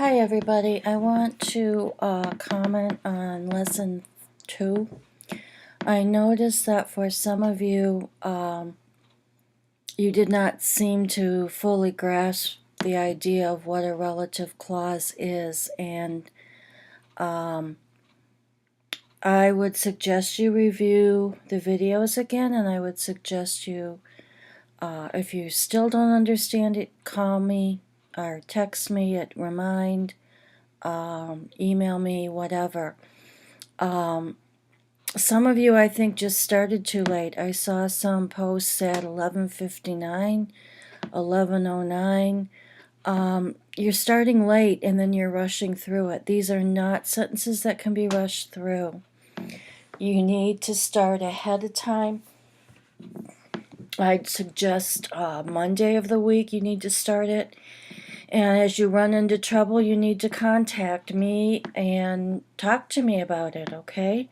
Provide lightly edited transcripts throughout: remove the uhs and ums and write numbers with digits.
Hi everybody, I want to comment on lesson 2. I noticed that for some of you, you did not seem to fully grasp the idea of what a relative clause is, and I would suggest you review the videos again, and I would suggest you, if you still don't understand it, call me or text me at remind, email me, whatever. Some of you, I think, just started too late. I saw some posts at 11:59, 11:09. You're starting late and then you're rushing through it. These are not sentences that can be rushed through. You need to start ahead of time. I'd suggest Monday of the week you need to start it. And as you run into trouble, you need to contact me and talk to me about it, okay?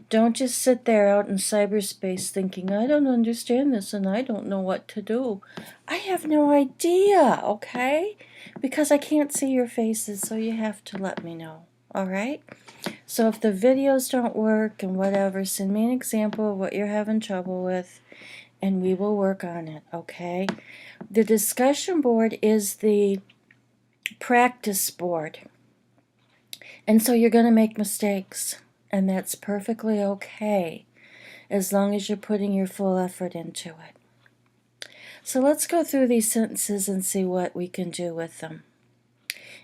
Don't just sit there out in cyberspace thinking, I don't understand this and I don't know what to do. I have no idea, okay? Because I can't see your faces, so you have to let me know, all right? So if the videos don't work and whatever, send me an example of what you're having trouble with, and we will work on it, okay? The discussion board is the practice board, and so you're going to make mistakes. And that's perfectly okay, as long as you're putting your full effort into it. So let's go through these sentences and see what we can do with them.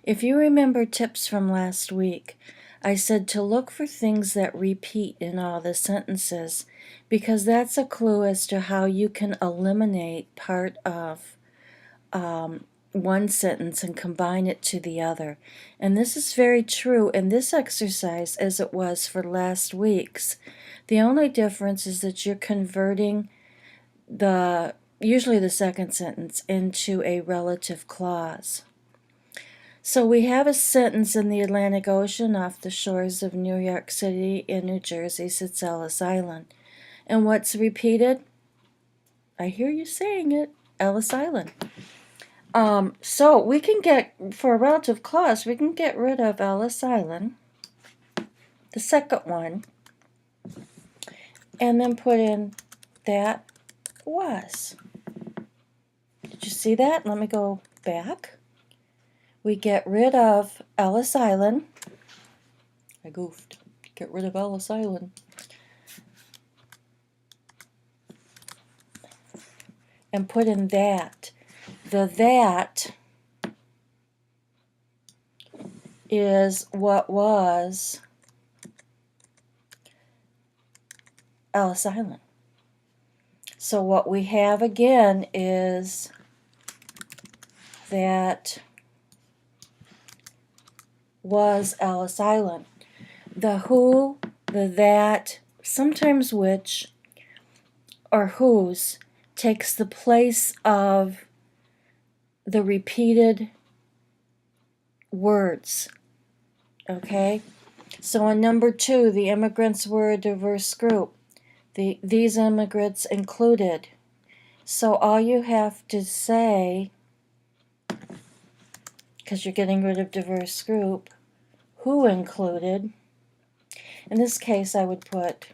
If you remember tips from last week, I said to look for things that repeat in all the sentences, because that's a clue as to how you can eliminate part of one sentence and combine it to the other. And this is very true in this exercise as it was for last week's. The only difference is that you're converting usually the second sentence into a relative clause. So we have a sentence: in the Atlantic Ocean off the shores of New York City in New Jersey sits Ellis Island. And what's repeated? I hear you saying it, Ellis Island. So we can for a relative clause, we can get rid of Ellis Island, the second one, and then put in that was. Did you see that? Let me go back. We get rid of Ellis Island. I goofed. Get rid of Ellis Island. And put in that. The that is what was Ellis Island. So what we have again is that was Ellis Island. The who, the that, sometimes which, or whose takes the place of the repeated words. Okay? So in number 2, the immigrants were a diverse group. These immigrants included. So all you have to say, because you're getting rid of diverse group, who included. In this case, I would put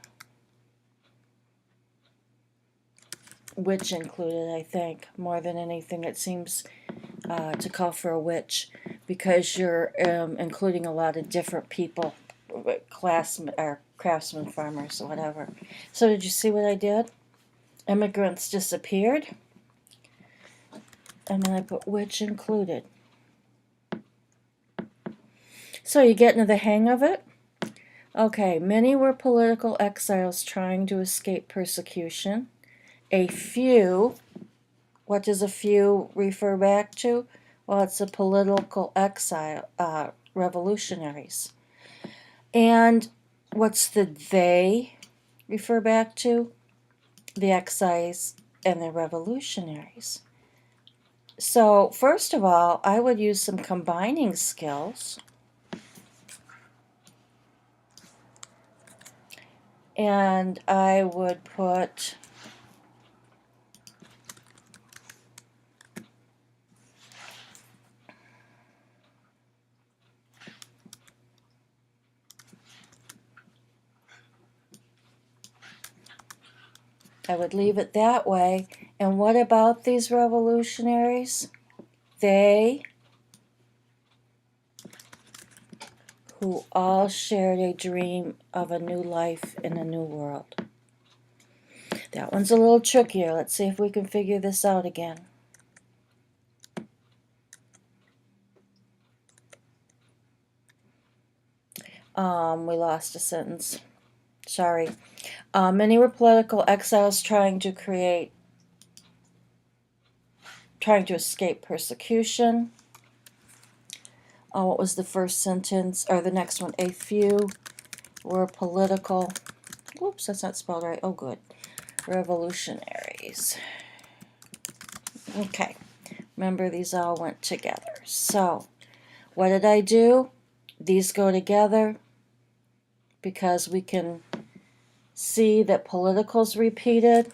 which included, I think, more than anything. It seems to call for a which, because you're including a lot of different people, craftsmen, farmers, or whatever. So did you see what I did? Immigrants disappeared, and then I put which included. So you get into the hang of it? Okay, many were political exiles trying to escape persecution. A few, what does a few refer back to? Well, it's a political exile, revolutionaries. And what's the they refer back to? The exiles and the revolutionaries. So first of all, I would use some combining skills. And I would put I would leave it that way. And what about these revolutionaries? They who all shared a dream of a new life in a new world. That one's a little trickier. Let's see if we can figure this out again. We lost a sentence. Sorry. Many were political exiles trying to escape persecution. What was the first sentence, or the next one? A few were political, whoops, that's not spelled right, oh good, revolutionaries. Okay, remember these all went together. So, what did I do? These go together because we can see that political's repeated.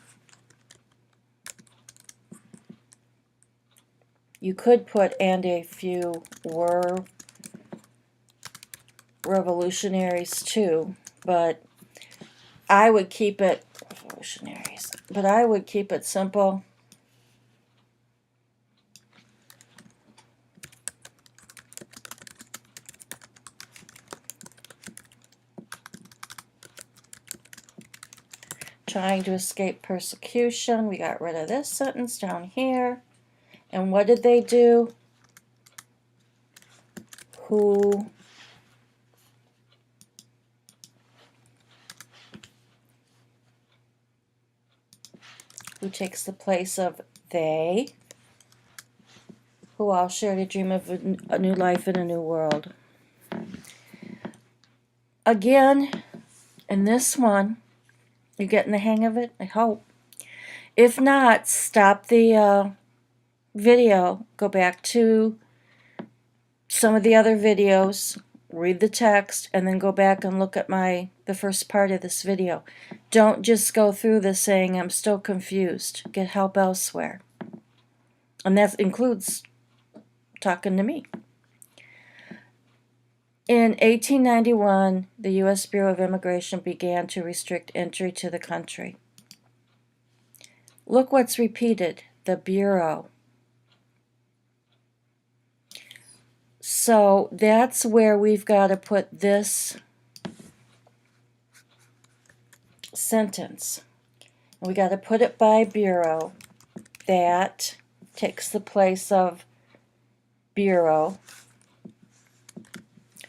You could put and a few were revolutionaries too, but I would keep it revolutionaries. But I would keep it simple. Trying to escape persecution. We got rid of this sentence down here. And what did they do? Who takes the place of they, who all shared a dream of a new life in a new world. Again, in this one, you're getting the hang of it, I hope. If not, stop the video, go back to some of the other videos, read the text, and then go back and look at the first part of this video. Don't just go through this saying, I'm still confused. Get help elsewhere. And that includes talking to me. In 1891, the U.S. Bureau of Immigration began to restrict entry to the country. Look what's repeated, the Bureau. So that's where we've got to put this sentence. We got to put it by Bureau. That takes the place of Bureau.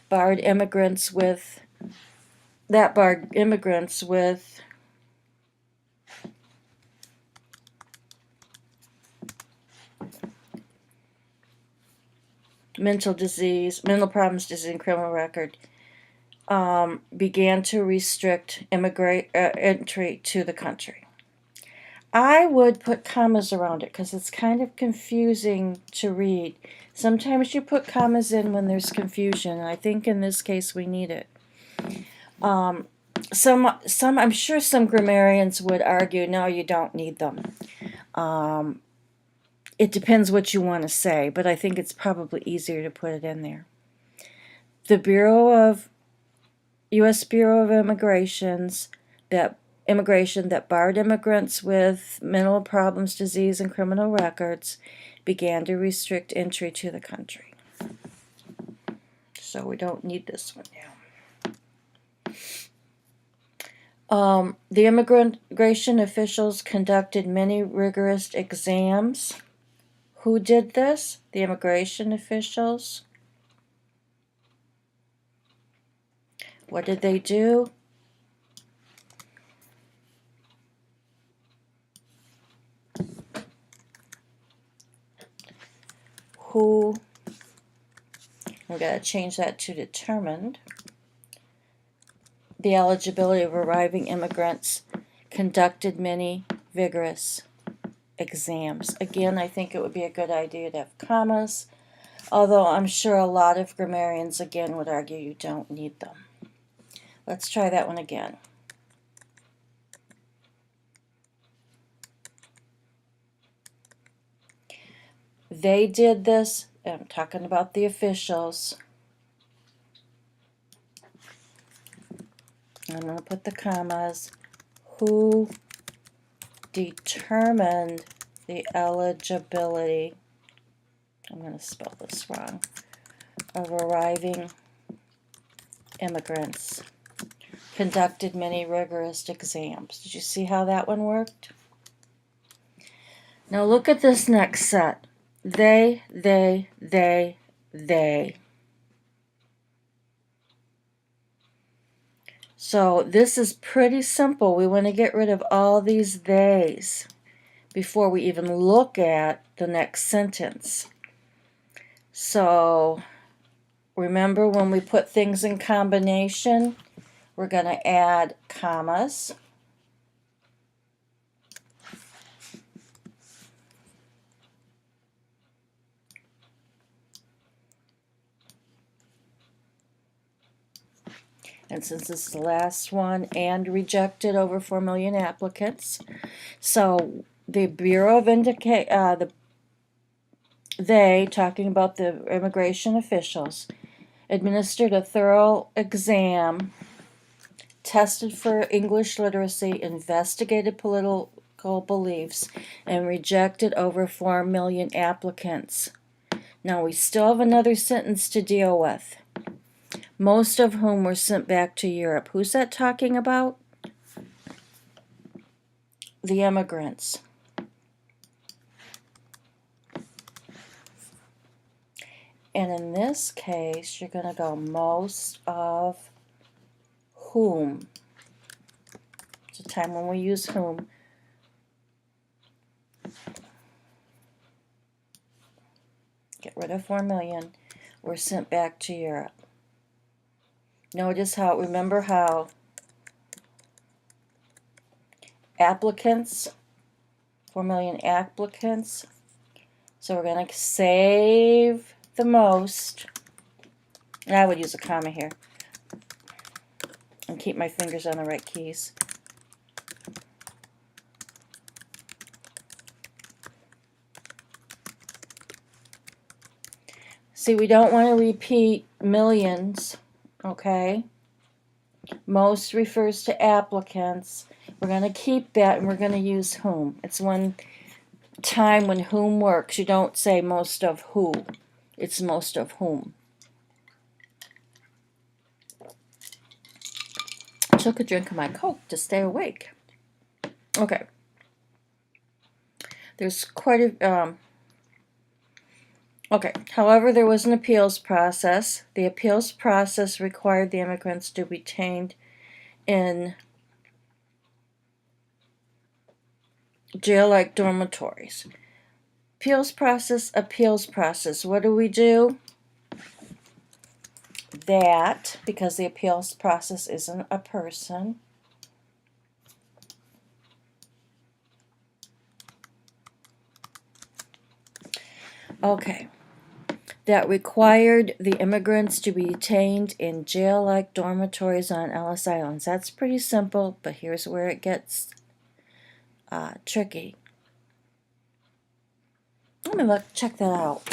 Barred immigrants with mental problems, disease, and criminal record began to restrict entry to the country. I would put commas around it because it's kind of confusing to read. Sometimes you put commas in when there's confusion, and I think in this case we need it. I'm sure some grammarians would argue, no, you don't need them. It depends what you want to say, but I think it's probably easier to put it in there. The U.S. Bureau of Immigration that barred immigrants with mental problems, disease, and criminal records began to restrict entry to the country. So we don't need this one now. The immigration officials conducted many rigorous exams. Who did this? The immigration officials. What did they do? Who, we got to change that to determined. The eligibility of arriving immigrants conducted many vigorous exams. Again, I think it would be a good idea to have commas, although I'm sure a lot of grammarians again would argue you don't need them. Let's try that one again. They did this, I'm talking about the officials. I'm going to put the commas. Who determined the eligibility, I'm going to spell this wrong, of arriving immigrants, conducted many rigorous exams. Did you see how that one worked? Now look at this next set. They. So this is pretty simple. We want to get rid of all these theys before we even look at the next sentence. So remember, when we put things in combination, we're going to add commas. And since this is the last one, and rejected over 4 million applicants. So the Bureau of they, talking about the immigration officials, administered a thorough exam, tested for English literacy, investigated political beliefs, and rejected over 4 million applicants. Now we still have another sentence to deal with. Most of whom were sent back to Europe. Who's that talking about? The immigrants. And in this case, you're going to go most of whom. It's a time when we use whom. Get rid of 4 million. Were sent back to Europe. Notice how, remember how applicants, 4 million applicants. So we're going to save the most. And I would use a comma here. And keep my fingers on the right keys. See, we don't want to repeat millions. Okay, most refers to applicants. We're going to keep that, and we're going to use whom. It's one time when whom works. You don't say most of who. It's most of whom. I took a drink of my Coke to stay awake. Okay. There's quite a... Okay, however, there was an appeals process. The appeals process required the immigrants to be detained in jail-like dormitories. Appeals process, appeals process. What do we do? That, because the appeals process isn't a person, okay, that required the immigrants to be detained in jail-like dormitories on Ellis Islands. That's pretty simple, but here's where it gets tricky. Let me check that out.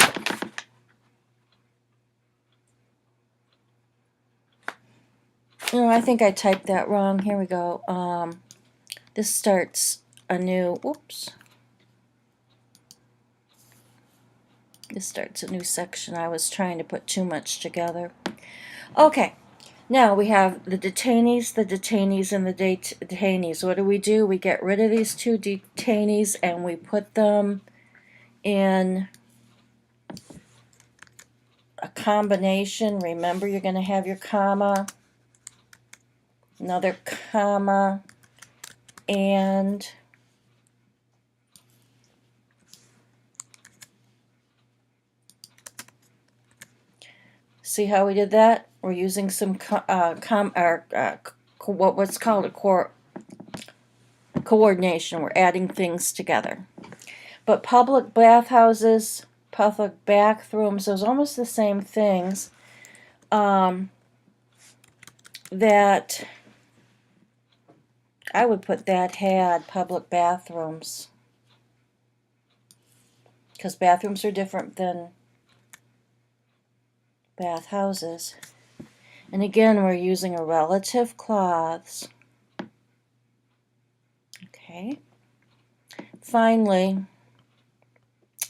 No, I think I typed that wrong. Here we go. This starts a new, whoops. This starts a new section. I was trying to put too much together. Okay, now we have the detainees, and the detainees. What do? We get rid of these two detainees and we put them in a combination. Remember, you're going to have your comma, another comma, and see how we did that? We're using some what's called a coordination. We're adding things together. But public bathhouses, public bathrooms, those almost the same things. That I would put that had public bathrooms, because bathrooms are different than bathhouses. And again, we're using a relative clause. Okay. finally,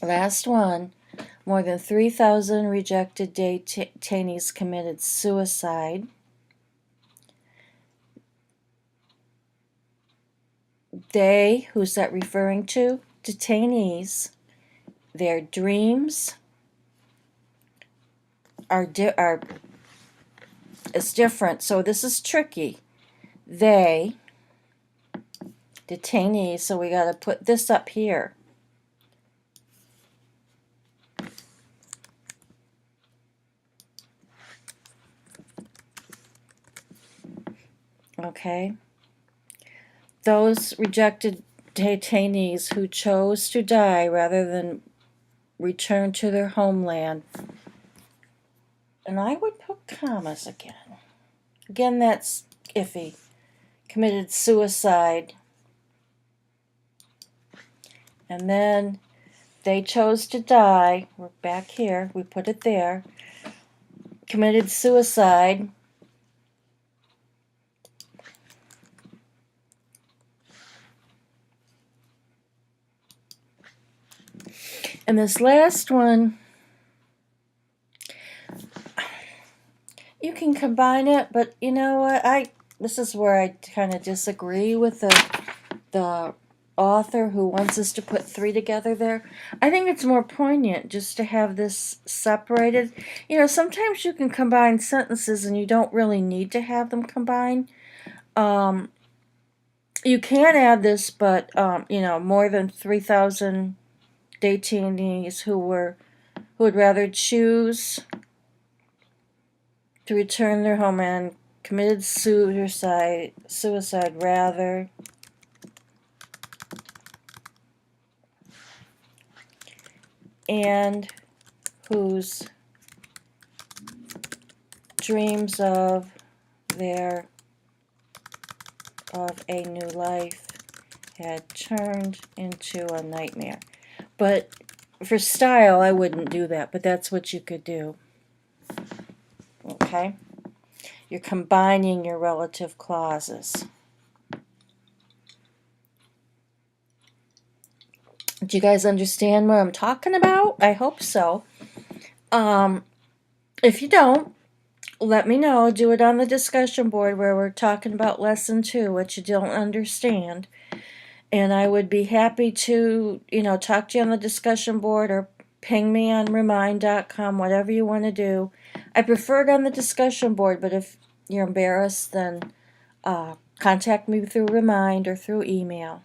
last one, more than 3,000 rejected detainees committed suicide. They, who's that referring to? Detainees. Their dreams are is different. So this is tricky. They, detainees, so we got to put this up here. Okay. Those rejected detainees who chose to die rather than return to their homeland. And I would put commas again. Again, that's iffy. Committed suicide. And then they chose to die. We're back here. We put it there. Committed suicide. And this last one, you can combine it, but you know what? This is where I kind of disagree with the author who wants us to put three together there. I think it's more poignant just to have this separated. You know, sometimes you can combine sentences and you don't really need to have them combined. You can add this, but you know, more than 3,000 detainees who would rather choose to return their homeland committed suicide rather and whose dreams of a new life had turned into a nightmare. But for style, I wouldn't do that, but that's what you could do. Okay? You're combining your relative clauses. Do you guys understand what I'm talking about? I hope so. If you don't, let me know. Do it on the discussion board where we're talking about lesson 2, what you don't understand. And I would be happy to, talk to you on the discussion board or ping me on remind.com, whatever you want to do. I prefer it on the discussion board, but if you're embarrassed, then contact me through Remind or through email.